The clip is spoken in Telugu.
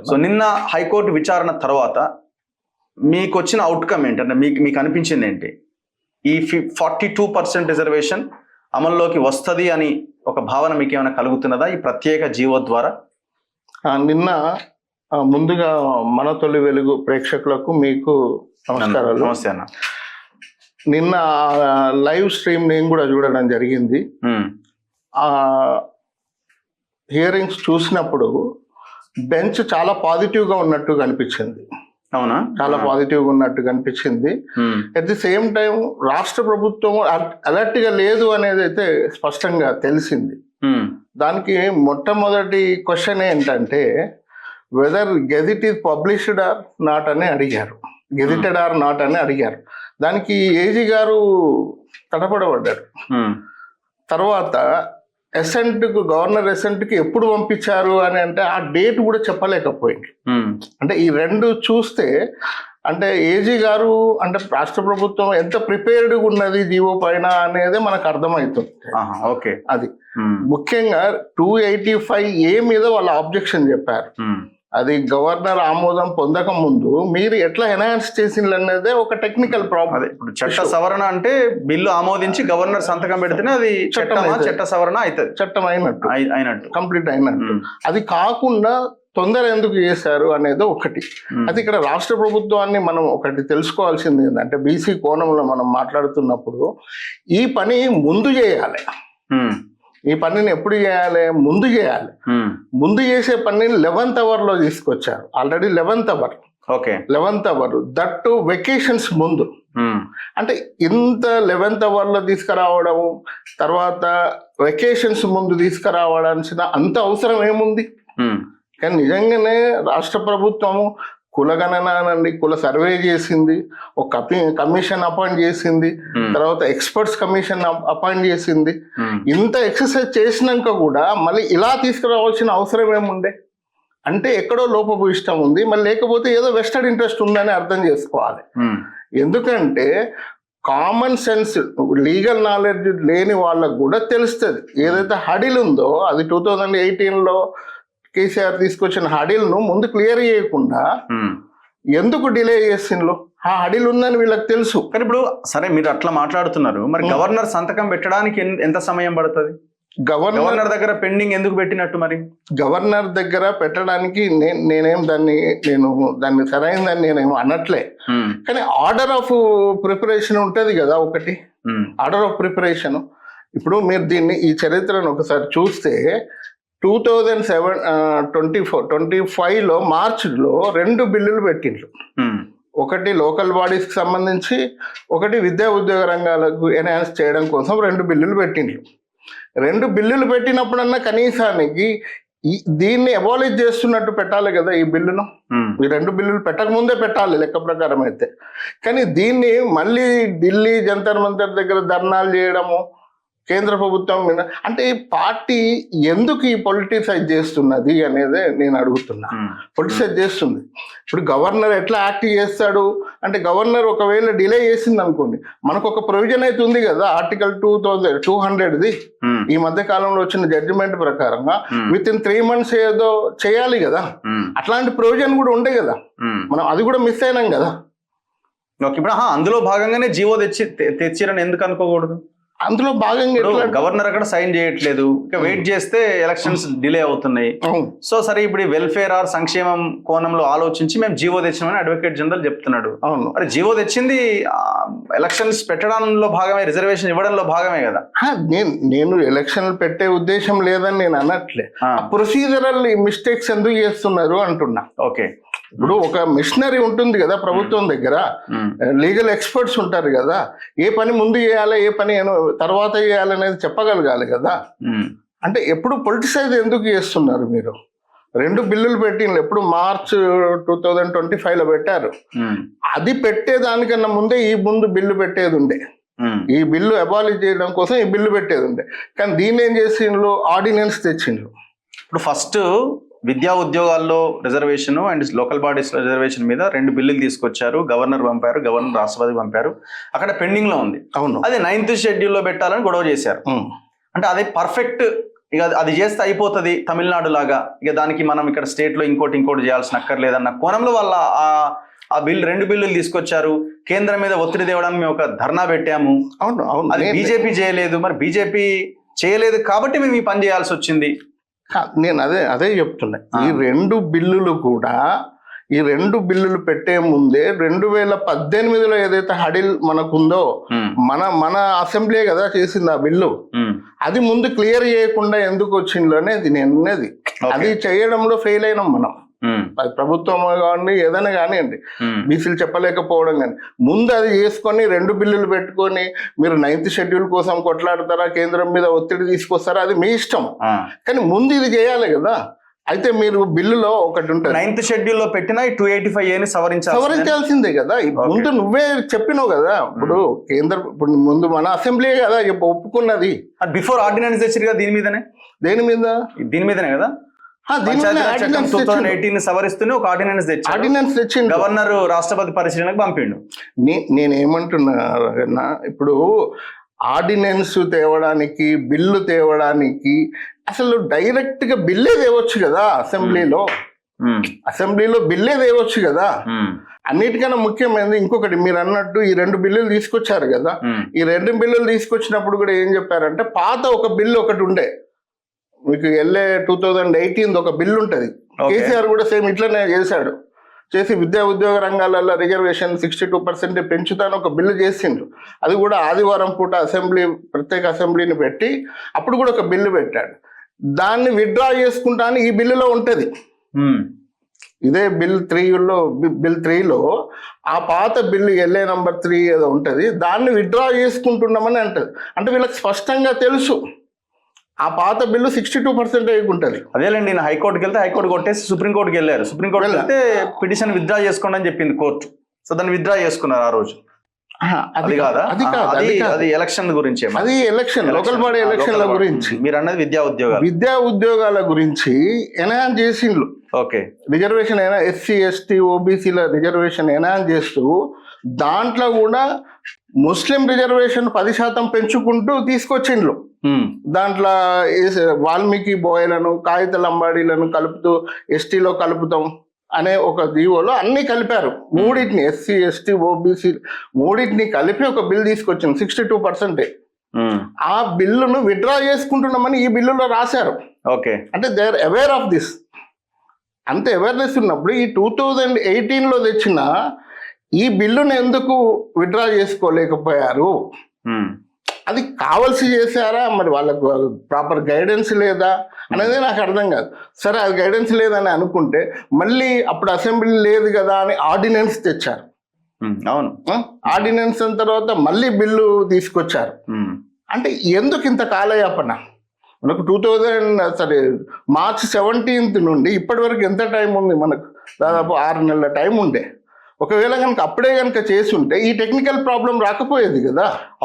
సో నిన్న హైకోర్టు విచారణ తర్వాత మీకు వచ్చిన అవుట్కమ్ ఏంటంటే మీకు అనిపించింది ఏంటి? ఈ 42% రిజర్వేషన్ అమల్లోకి వస్తుంది అని ఒక భావన మీకు ఏమైనా కలుగుతున్నదా ఈ ప్రత్యేక జీవో ద్వారా? నిన్న ముందుగా మన తొలి వెలుగు ప్రేక్షకులకు మీకు నమస్కారాలు. నమస్తే అన్న. నిన్న లైవ్ స్ట్రీమ్ నేను కూడా చూడడం జరిగింది. హియరింగ్స్ చూసినప్పుడు బెంచ్ చాలా పాజిటివ్ గా ఉన్నట్టు కనిపించింది. అవునా? చాలా పాజిటివ్ గా ఉన్నట్టు కనిపించింది. అట్ ది సేమ్ టైం రాష్ట్ర ప్రభుత్వం అలర్ట్ గా లేదు అనేది అయితే స్పష్టంగా తెలిసింది. దానికి మొట్టమొదటి క్వశ్చన్ ఏంటంటే whether gazette is published or not అని అడిగారు. గెజిటెడ్ ఆర్ నాట్ అని అడిగారు. దానికి ఏజీ గారు తటపడబడ్డారు. తర్వాత గవర్నర్ ఎసెంట్కి ఎప్పుడు పంపించారు అని అంటే ఆ డేట్ కూడా చెప్పలేకపోయింది. అంటే ఈ రెండు చూస్తే అంటే ఏజీ గారు అంటే రాష్ట్ర ప్రభుత్వం ఎంత ప్రిపేర్డ్గా ఉన్నది జీవో పైన అనేది మనకు అర్థమవుతుంది. ఓకే, అది ముఖ్యంగా 285A మీద వాళ్ళ ఆబ్జెక్షన్ చెప్పారు. అది గవర్నర్ ఆమోదం పొందక ముందు మీరు ఎట్లా ఎన్హాన్స్ చేసిండ్రు అనేది ఒక టెక్నికల్ ప్రాబ్లం. ఇప్పుడు చట్ట సవరణ అంటే బిల్లు ఆమోదించి గవర్నర్ సంతకం పెడితేనే అది చట్ట సవరణ అవుతుంది, చట్టం అయినట్టు కంప్లీట్ అయినట్టు. అది కాకుండా తొందర ఎందుకు చేశారు అనేది ఒకటి. అది ఇక్కడ రాష్ట్ర ప్రభుత్వాన్ని మనం ఒకటి తెలుసుకోవాల్సింది ఏంటంటే బీసీ కోణంలో మనం మాట్లాడుతున్నప్పుడు ఈ పని ముందు చేయాలి. ఈ పనిని ఎప్పుడు చేయాలి? ముందు చేయాలి. ముందు చేసే పనిని 11th అవర్లో తీసుకొచ్చారు. Already 11th hour. Okay, 11th hour that vacations ముందు. అంటే ఇంత 11th అవర్లో తీసుకురావడం తర్వాత వెకేషన్స్ ముందు తీసుకురావడాల్సిన అంత అవసరం ఏముంది? కానీ నిజంగానే రాష్ట్ర ప్రభుత్వము కులగణన అనండి, కుల సర్వే చేసింది, ఒక కమిషన్ అపాయింట్ చేసింది, తర్వాత ఎక్స్పర్ట్స్ కమిషన్ అపాయింట్ చేసింది. ఇంత ఎక్సర్సైజ్ చేసినాక కూడా మళ్ళీ ఇలా తీసుకురావాల్సిన అవసరం ఏముండే? అంటే ఎక్కడో లోపభూయిష్టం ఉంది. మళ్ళీ లేకపోతే ఏదో వెస్టెడ్ ఇంట్రెస్ట్ ఉందని అర్థం చేసుకోవాలి. ఎందుకంటే కామన్ సెన్స్ లీగల్ నాలెడ్జ్ లేని వాళ్ళకు కూడా తెలుస్తుంది. ఏదైతే హడిల్ ఉందో అది 2018లో కేసీఆర్ తీసుకొచ్చిన హడిల్ను ముందు క్లియర్ చేయకుండా ఎందుకు డిలే చేసిండ్రు? ఆ హడిల్ ఉందని వీళ్ళకి తెలుసు. కానీ ఇప్పుడు సరే మీరు అట్లా మాట్లాడుతున్నారు, మరి గవర్నర్ సంతకం పెట్టడానికి ఎంత సమయం పడుతుంది? గవర్నర్ దగ్గర పెండింగ్ ఎందుకు పెట్టినట్టు? మరి గవర్నర్ దగ్గర పెట్టడానికి నేను దాన్ని సరైనదని నేనేమో అనట్లే. కానీ ఆర్డర్ ఆఫ్ ప్రిపరేషన్ ఉంటుంది కదా, ఒకటి ఆర్డర్ ఆఫ్ ప్రిపరేషన్. ఇప్పుడు మీరు దీన్ని ఈ చరిత్రను ఒకసారి చూస్తే 2025లో మార్చిలో 2 బిల్లులు పెట్టిండ్రు. ఒకటి లోకల్ బాడీస్కి సంబంధించి, ఒకటి విద్యా ఉద్యోగ రంగాలకు ఎన్హాన్స్ చేయడం కోసం 2 బిల్లులు పెట్టిండ్రు. 2 బిల్లులు పెట్టినప్పుడన్నా కనీసానికి దీన్ని అబాలిష్ చేస్తున్నట్టు పెట్టాలి కదా ఈ బిల్లును. ఈ 2 బిల్లులు పెట్టకముందే పెట్టాలి లెక్క ప్రకారం అయితే. కానీ దీన్ని మళ్ళీ ఢిల్లీ జంతర్ మంతర్ దగ్గర ధర్నాలు చేయడము కేంద్ర ప్రభుత్వం మీద, అంటే ఈ పార్టీ ఎందుకు ఈ పొలిటిసైజ్ చేస్తున్నది అనేది నేను అడుగుతున్నా. పొలిటిసైజ్ చేస్తుంది. ఇప్పుడు గవర్నర్ ఎట్లా యాక్ట్ చేస్తాడు అంటే, గవర్నర్ ఒకవేళ డిలే చేసింది అనుకోండి, మనకు ఒక ప్రొవిజన్ అయితే ఉంది కదా ఆర్టికల్ 200ది ఈ మధ్య కాలంలో వచ్చిన జడ్జిమెంట్ ప్రకారంగా విత్ ఇన్ 3 months ఏదో చేయాలి కదా. అట్లాంటి ప్రొవిజన్ కూడా ఉండే కదా, మనం అది కూడా మిస్ అయినాం కదా. ఇప్పుడు అందులో భాగంగానే జీవో తెచ్చిరని ఎందుకు అనుకోకూడదు? అందులో భాగంగా గవర్నర్ అక్కడ సైన్ చేయట్లేదు, వెయిట్ చేస్తే ఎలక్షన్స్ డిలే అవుతున్నాయి. సో సరే ఇప్పుడు వెల్ఫేర్ ఆర్ సంక్షేమం కోణంలో ఆలోచించి మేము జీవో తెచ్చినామని అడ్వకేట్ జనరల్ చెప్తున్నాడు. మరి జీవో తెచ్చింది ఎలక్షన్స్ పెట్టడంలో భాగమే, రిజర్వేషన్ ఇవ్వడంలో భాగమే కదా. నేను ఎలక్షన్లు పెట్టే ఉద్దేశం లేదని నేను అనట్లే. ప్రొసీజరల్ మిస్టేక్స్ ఎందుకు చేస్తున్నారు అంటున్నా. ఓకే, ఇప్పుడు ఒక మిషనరీ ఉంటుంది కదా ప్రభుత్వం దగ్గర, లీగల్ ఎక్స్పర్ట్స్ ఉంటారు కదా, ఏ పని ముందు చేయాలి ఏ పని తర్వాత చేయాలనేది చెప్పగలగాలి కదా. అంటే ఎప్పుడు పొలిటిసైజ్ ఎందుకు చేస్తున్నారు మీరు? 2 బిల్లులు పెట్టిండ్రు, ఎప్పుడు మార్చ్ 2025లో పెట్టారు. అది పెట్టేదానికన్నా ముందే ఈ ముందు బిల్లు పెట్టేది ఉండే. ఈ బిల్లు అబాలిష్ చేయడం కోసం ఈ బిల్లు పెట్టేది ఉండే. కానీ దీన్ని ఏం చేసిండ్రు? ఆర్డినెన్స్ తెచ్చిండ్రు. ఇప్పుడు ఫస్ట్ విద్యా ఉద్యోగాల్లో reservation and local bodies reservation మీద 2 బిల్లులు తీసుకొచ్చారు. గవర్నర్ పంపారు, గవర్నర్ రాష్ట్రపతి పంపారు. అక్కడ పెండింగ్ లో ఉంది. అవును, అది 9th షెడ్యూల్లో పెట్టాలని గొడవ చేశారు. అంటే అది పర్ఫెక్ట్ ఇక అది చేస్తే అయిపోతుంది తమిళనాడు లాగా, ఇక దానికి మనం ఇక్కడ స్టేట్ లో ఇంకోటి చేయాల్సిన అక్కర్లేదన్న కోణంలో వాళ్ళ ఆ బిల్ 2 బిల్లులు తీసుకొచ్చారు. కేంద్రం మీద ఒత్తిడి తేవడానికి మేము ఒక ధర్నా పెట్టాము. అవును అవును, అది బీజేపీ చేయలేదు, మరి బీజేపీ చేయలేదు కాబట్టి మేము ఈ పని చేయాల్సి వచ్చింది. నేను అదే చెప్తున్నా. ఈ 2 బిల్లులు కూడా, ఈ 2 బిల్లులు పెట్టే ముందే 2018లో ఏదైతే హడిల్ మనకుందో, మన అసెంబ్లీ కదా చేసింది ఆ బిల్లు, అది ముందు క్లియర్ చేయకుండా ఎందుకు వచ్చిందో అనేది నేను అన్నది. అది చేయడంలో ఫెయిల్ అయినాం మనం. అది ప్రభుత్వం కానీ ఏదైనా కానివ్వండి, బీసీలు చెప్పలేకపోవడం కానీ, ముందు అది చేసుకొని 2 బిల్లులు పెట్టుకొని మీరు 9th షెడ్యూల్ కోసం కొట్లాడతారా, కేంద్రం మీద ఒత్తిడి తీసుకొస్తారా, అది మీ ఇష్టం. కానీ ముందు ఇది చేయాలి కదా. అయితే మీరు బిల్లులో ఒకటి ఉంటుంది, 9th షెడ్యూల్ లో పెట్టిన 285A సవరించాల్సిందే కదా. ముందు నువ్వే చెప్పినావు కదా. ఇప్పుడు ఇప్పుడు ముందు మన అసెంబ్లీ కదా ఒప్పుకున్నది. బిఫోర్ ఆర్డినెన్స్ తెచ్చారు కదా దేని మీద దీని మీదనే కదా. 2018 సవరిస్తూనే ఒక ఆర్డినెన్స్ తెచ్చి గవర్నర్ రాష్ట్రపతి పరిశీలనకు పంపిండు. నేనేమంటున్నా, ఇప్పుడు ఆర్డినెన్స్ తేవడానికి, బిల్లు తేవడానికి అసలు డైరెక్ట్ గా బిల్లే తేవచ్చు కదా. అసెంబ్లీలో బిల్లే తేవచ్చు కదా. అన్నిటికన్నా ముఖ్యమైనది ఇంకొకటి, మీరు అన్నట్టు ఈ 2 బిల్లులు తీసుకొచ్చారు కదా. ఈ 2 బిల్లులు తీసుకొచ్చినప్పుడు కూడా ఏం చెప్పారంటే, పాత ఒక బిల్లు ఒకటి ఉండే, మీకు 2018 ఒక బిల్లు ఉంటుంది. కేసీఆర్ కూడా సేమ్ ఇట్లనే చేసి విద్యా ఉద్యోగ రంగాలలో రిజర్వేషన్ 62% పెంచుతాను ఒక బిల్లు చేసిండు. అది కూడా ఆదివారం పూట ప్రత్యేక అసెంబ్లీని పెట్టి అప్పుడు కూడా ఒక బిల్లు పెట్టాడు. దాన్ని విత్డ్రా చేసుకుంటాను ఈ బిల్లులో ఉంటది. ఇదే బిల్ 3లో ఆ పాత బిల్లు LA నంబర్ 3 ఏదో ఉంటది, దాన్ని విత్డ్రా చేసుకుంటున్నామని అంటది. అంటే వీళ్ళకి స్పష్టంగా తెలుసు ఆ పాత బిల్లు 62% ఉంటుంది. అదేలేండి, నేను హైకోర్టుకి వెళ్తే హైకోర్టు కొట్టేసి సుప్రీంకోర్టుకి వెళ్ళారు. సుప్రీంకోర్టు వెళ్తే పిటిషన్ విత్డ్రా చేసుకోండి అని చెప్పింది కోర్టు. సో దాన్ని విత్డ్రా చేసుకున్నారు ఆ రోజు. అది కాదా? అది ఎలక్షన్ గురించి, అది లోకల్ బాడీ ఎలక్షన్ల గురించి. మీరు అన్నది విద్యా ఉద్యోగాల గురించి ఎన్హాన్స్ చేసిండ్రు. ఓకే, రిజర్వేషన్ SC ST OBCల రిజర్వేషన్ ఎన్హాన్స్ చేస్తూ దాంట్లో కూడా ముస్లిం రిజర్వేషన్ 10% పెంచుకుంటూ తీసుకొచ్చిండ్రు. దాంట్లో వాల్మీకి బోయలను, కాగిత లంబాడీలను కలుపుతూ STలో కలుపుతాం అనే ఒక జీవోలో అన్ని కలిపారు. 3 SC ST OBC 3 కలిపి ఒక బిల్ తీసుకొచ్చింది 62%. ఆ బిల్లును విత్డ్రా చేసుకుంటున్నామని ఈ బిల్లులో రాశారు. ఓకే, అంటే they are aware of this. అంత అవేర్నెస్ ఉన్నప్పుడు ఈ 2018లో తెచ్చిన ఈ బిల్లును ఎందుకు విత్డ్రా చేసుకోలేకపోయారు? అది కావాల్సి చేశారా, మరి వాళ్ళకు ప్రాపర్ గైడెన్స్ లేదా అనేది నాకు అర్థం కాదు. సరే, అది గైడెన్స్ లేదని అనుకుంటే మళ్ళీ అప్పుడు అసెంబ్లీ లేదు కదా అని ఆర్డినెన్స్ తెచ్చారు. అవును, ఆర్డినెన్స్ అయిన తర్వాత మళ్ళీ బిల్లు తీసుకొచ్చారు. అంటే ఎందుకు ఇంత కాలయాపన? మనకు March 17 నుండి ఇప్పటి వరకు ఎంత టైం ఉంది? మనకు దాదాపు 6 నెలల టైం ఉండే. ఒకవేళ కనుక అప్పుడే కనుక చేసి ఉంటే ఈ టెక్నికల్ ప్రాబ్లం రాకపోయేది కదా.